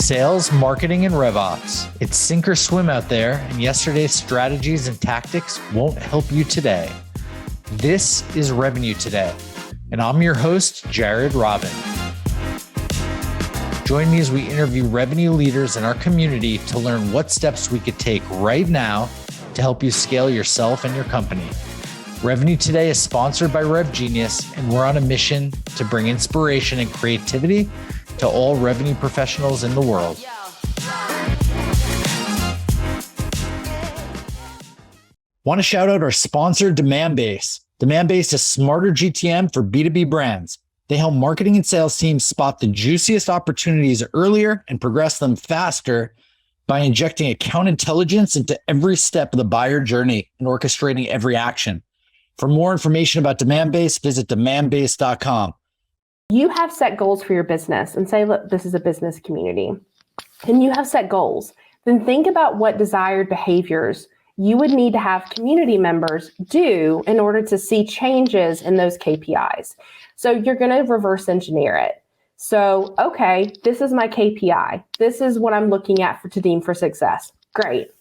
Sales, marketing, and RevOps. It's sink or swim out there, and yesterday's strategies and tactics won't help you today. This is Revenue Today, and I'm your host, Jared Robin. Join me as we interview revenue leaders in our community to learn what steps we could take right now to help you scale yourself and your company. Revenue Today is sponsored by RevGenius, and we're on a mission to bring inspiration and creativity to all revenue professionals in the world. Want to shout out our sponsor, Demandbase. Demandbase is smarter GTM for B2B brands. They help marketing and sales teams spot the juiciest opportunities earlier and progress them faster by injecting account intelligence into every step of the buyer journey and orchestrating every action. For more information about Demandbase, visit demandbase.com. You have set goals for your business and say, look, this is a business community, and you have set goals. Then think about what desired behaviors you would need to have community members do in order to see changes in those KPIs. So you're going to reverse engineer it. So, okay, this is my KPI. This is what I'm looking at to deem for success. Great.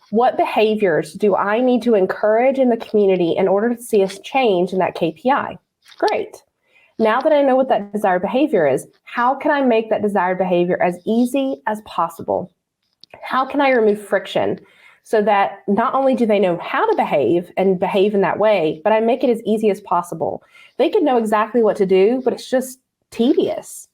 What behaviors do I need to encourage in the community in order to see a change in that KPI? Great. Now that I know what that desired behavior is, how can I make that desired behavior as easy as possible? How can I remove friction so that not only do they know how to behave and behave in that way, but I make it as easy as possible? They can know exactly what to do, but it's just tedious.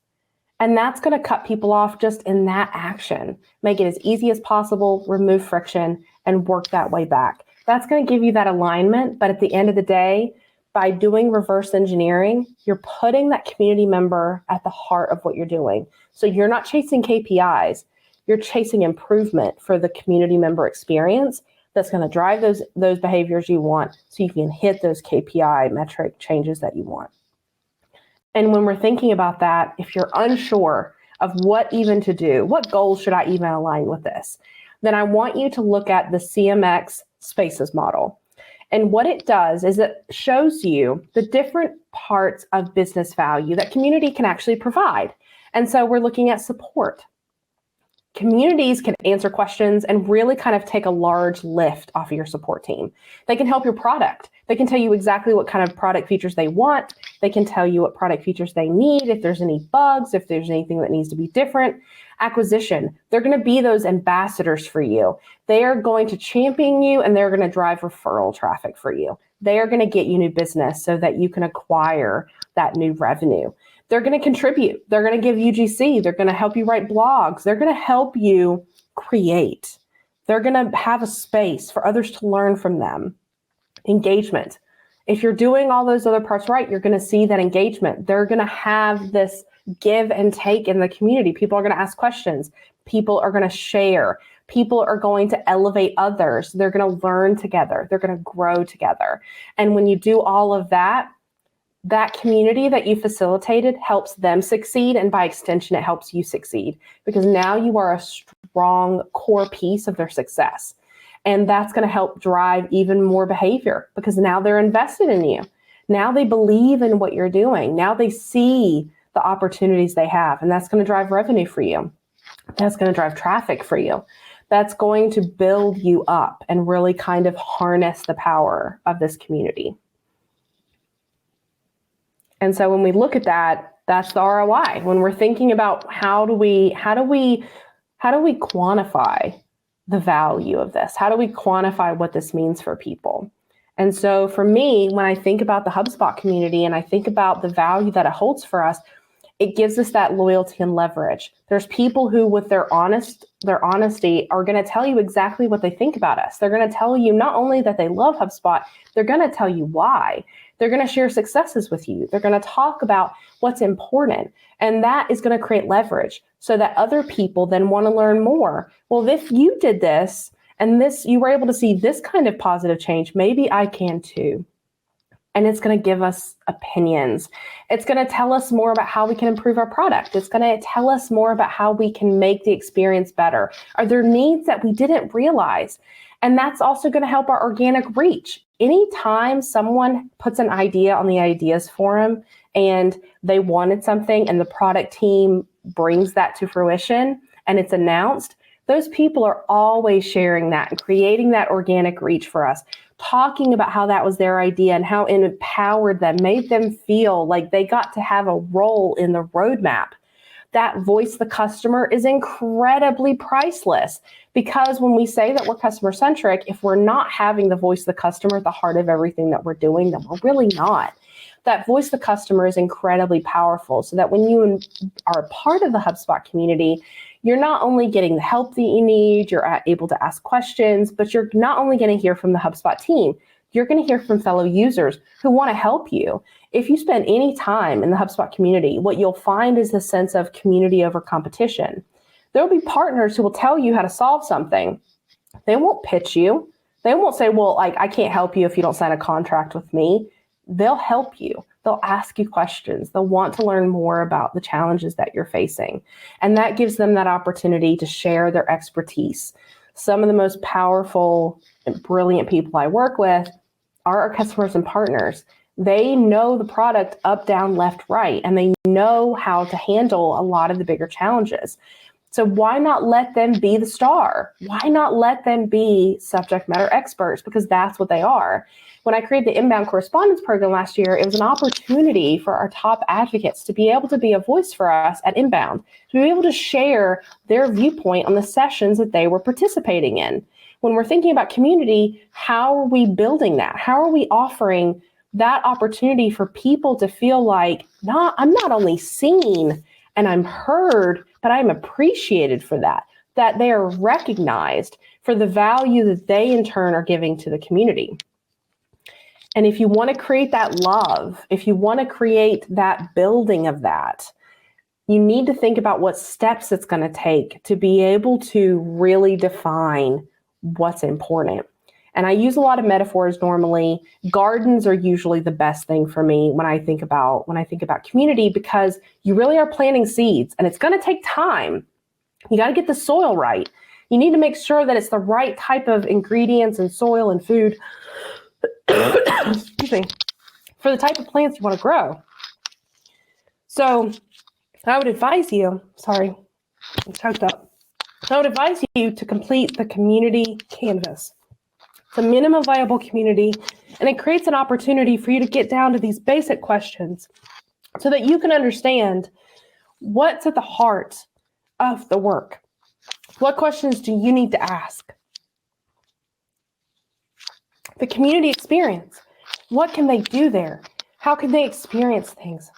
And that's going to cut people off just in that action. Make it as easy as possible, remove friction, and work that way back. That's going to give you that alignment, but at the end of the day, by doing reverse engineering, you're putting that community member at the heart of what you're doing. So you're not chasing KPIs, you're chasing improvement for the community member experience that's going to drive those behaviors you want so you can hit those KPI metric changes that you want. And when we're thinking about that, if you're unsure of what even to do, what goals should I even align with this, then I want you to look at the CMX SPACES Model. And what it does is it shows you the different parts of business value that community can actually provide. And so we're looking at support. Communities can answer questions and really kind of take a large lift off of your support team. They can help your product. They can tell you exactly what kind of product features they want. They can tell you what product features they need, if there's any bugs, if there's anything that needs to be different. Acquisition, they're going to be those ambassadors for you. They are going to champion you, and they're going to drive referral traffic for you. They are going to get you new business so that you can acquire that new revenue. They're going to contribute. They're going to give UGC. They're going to help you write blogs. They're going to help you create. They're going to have a space for others to learn from them. Engagement. If you're doing all those other parts right, you're going to see that engagement. They're going to have this give and take in the community. People are going to ask questions. People are going to share. People are going to elevate others. They're going to learn together. They're going to grow together. And when you do all of that, that community that you facilitated helps them succeed. And by extension, it helps you succeed because now you are a strong core piece of their success. And that's going to help drive even more behavior because now they're invested in you. Now they believe in what you're doing. Now they see the opportunities they have, and that's going to drive revenue for you. That's going to drive traffic for you. That's going to build you up and really kind of harness the power of this community. And so when we look at that, that's the ROI. When we're thinking about how do we quantify the value of this? How do we quantify what this means for people? And so for me, when I think about the HubSpot community and I think about the value that it holds for us, it gives us that loyalty and leverage. There's people who, with their honesty, are going to tell you exactly what they think about us. They're going to tell you not only that they love HubSpot, they're going to tell you why. They're going to share successes with you. They're going to talk about what's important. And that is going to create leverage so that other people then want to learn more. Well, if you did this and you were able to see this kind of positive change, maybe I can too. And it's going to give us opinions. It's going to tell us more about how we can improve our product. It's going to tell us more about how we can make the experience better. Are there needs that we didn't realize? And that's also going to help our organic reach. Anytime someone puts an idea on the ideas forum and they wanted something and the product team brings that to fruition and it's announced, those people are always sharing that and creating that organic reach for us, talking about how that was their idea and how it empowered them, made them feel like they got to have a role in the roadmap. That voice the customer is incredibly priceless, because when we say that we're customer centric, if we're not having the voice of the customer at the heart of everything that we're doing, then we're really not. That voice of the customer is incredibly powerful, so that when you are a part of the HubSpot community, you're not only getting the help that you need, you're able to ask questions, but you're not only going to hear from the HubSpot team, you're going to hear from fellow users who want to help you. If you spend any time in the HubSpot community, what you'll find is a sense of community over competition. There will be partners who will tell you how to solve something. They won't pitch you. They won't say, well, like, I can't help you if you don't sign a contract with me. They'll help you. They'll ask you questions. They'll want to learn more about the challenges that you're facing. And that gives them that opportunity to share their expertise. Some of the most powerful and brilliant people I work with are our customers and partners. They know the product up, down, left, right, and they know how to handle a lot of the bigger challenges. So why not let them be the star? Why not let them be subject matter experts? Because that's what they are. When I created the inbound correspondence program last year, it was an opportunity for our top advocates to be able to be a voice for us at inbound, to be able to share their viewpoint on the sessions that they were participating in. When we're thinking about community, how are we building that? How are we offering that opportunity for people to feel like, I'm not only seen and I'm heard, but I'm appreciated for that they are recognized for the value that they in turn are giving to the community. And if you want to create that love, if you want to create that building of that, you need to think about what steps it's going to take to be able to really define what's important. And I use a lot of metaphors normally. Gardens are usually the best thing for me when I think about community, because you really are planting seeds and it's going to take time. You got to get the soil right. You need to make sure that it's the right type of ingredients and soil and food excuse me, for the type of plants you want to grow. So I would advise you, I'm choked up. I would advise you to complete the community canvas. It's a minimum viable community, and it creates an opportunity for you to get down to these basic questions so that you can understand what's at the heart of the work. What questions do you need to ask? The community experience. What can they do there? How can they experience things?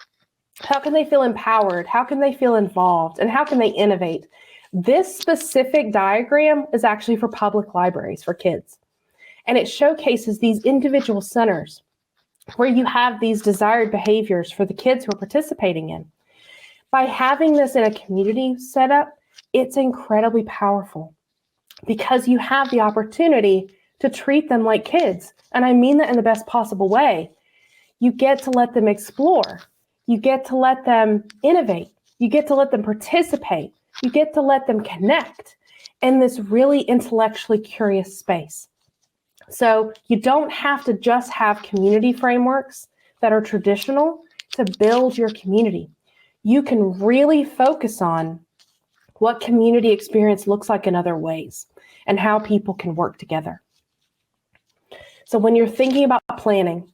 How can they feel empowered? How can they feel involved? And how can they innovate? This specific diagram is actually for public libraries for kids. And it showcases these individual centers where you have these desired behaviors for the kids who are participating in. By having this in a community setup, it's incredibly powerful because you have the opportunity to treat them like kids. And I mean that in the best possible way. You get to let them explore. You get to let them innovate. You get to let them participate. You get to let them connect in this really intellectually curious space. So you don't have to just have community frameworks that are traditional to build your community. You can really focus on what community experience looks like in other ways and how people can work together. So when you're thinking about planning,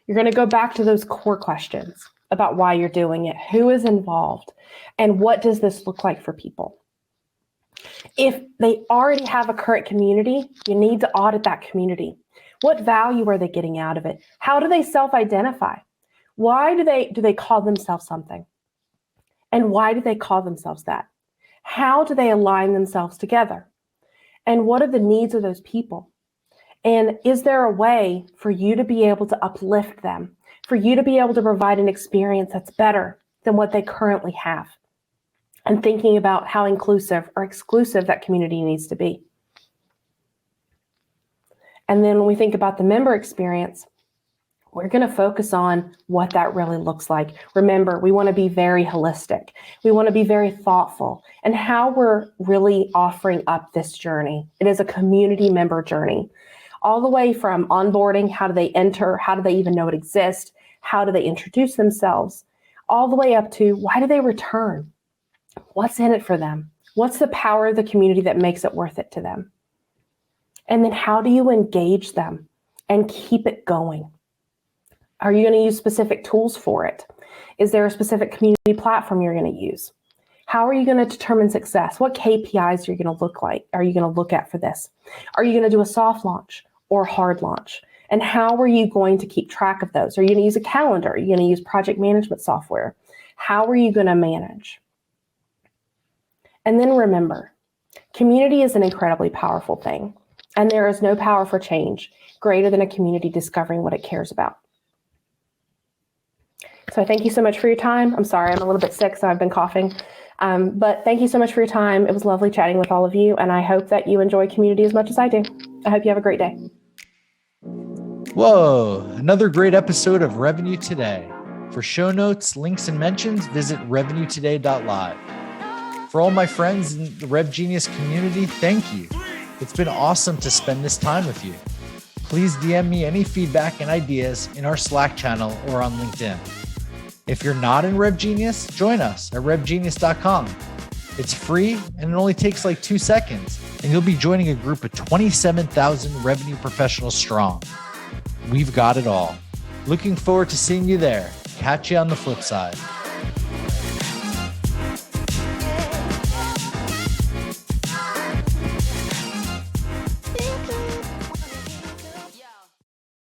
you're going to go back to those core questions about why you're doing it, who is involved, and what does this look like for people. If they already have a current community, you need to audit that community. What value are they getting out of it? How do they self-identify? Why do they call themselves something? And why do they call themselves that? How do they align themselves together? And what are the needs of those people? And is there a way for you to be able to uplift them, for you to be able to provide an experience that's better than what they currently have? And thinking about how inclusive or exclusive that community needs to be. And then when we think about the member experience, we're going to focus on what that really looks like. Remember, we want to be very holistic. We want to be very thoughtful and how we're really offering up this journey. It is a community member journey. All the way from onboarding, how do they enter, how do they even know it exists, how do they introduce themselves, all the way up to why do they return? What's in it for them? What's the power of the community that makes it worth it to them? And then how do you engage them and keep it going? Are you going to use specific tools for it? Is there a specific community platform you're going to use? How are you going to determine success? What KPIs are you going to look at for this? Are you going to do a soft launch or hard launch? And how are you going to keep track of those? Are you going to use a calendar? Are you going to use project management software? How are you going to manage? And then remember, community is an incredibly powerful thing, and there is no power for change greater than a community discovering what it cares about. So thank you so much for your time. I'm sorry, I'm a little bit sick, so I've been coughing. But thank you so much for your time. It was lovely chatting with all of you, and I hope that you enjoy community as much as I do. I hope you have a great day. Whoa, another great episode of Revenue Today. For show notes, links, and mentions, visit revenuetoday.live. For all my friends in the Rev Genius community, thank you. It's been awesome to spend this time with you. Please DM me any feedback and ideas in our Slack channel or on LinkedIn. If you're not in Rev Genius, join us at revgenius.com. It's free and it only takes like 2 seconds, and you'll be joining a group of 27,000 revenue professionals strong. We've got it all. Looking forward to seeing you there. Catch you on the flip side.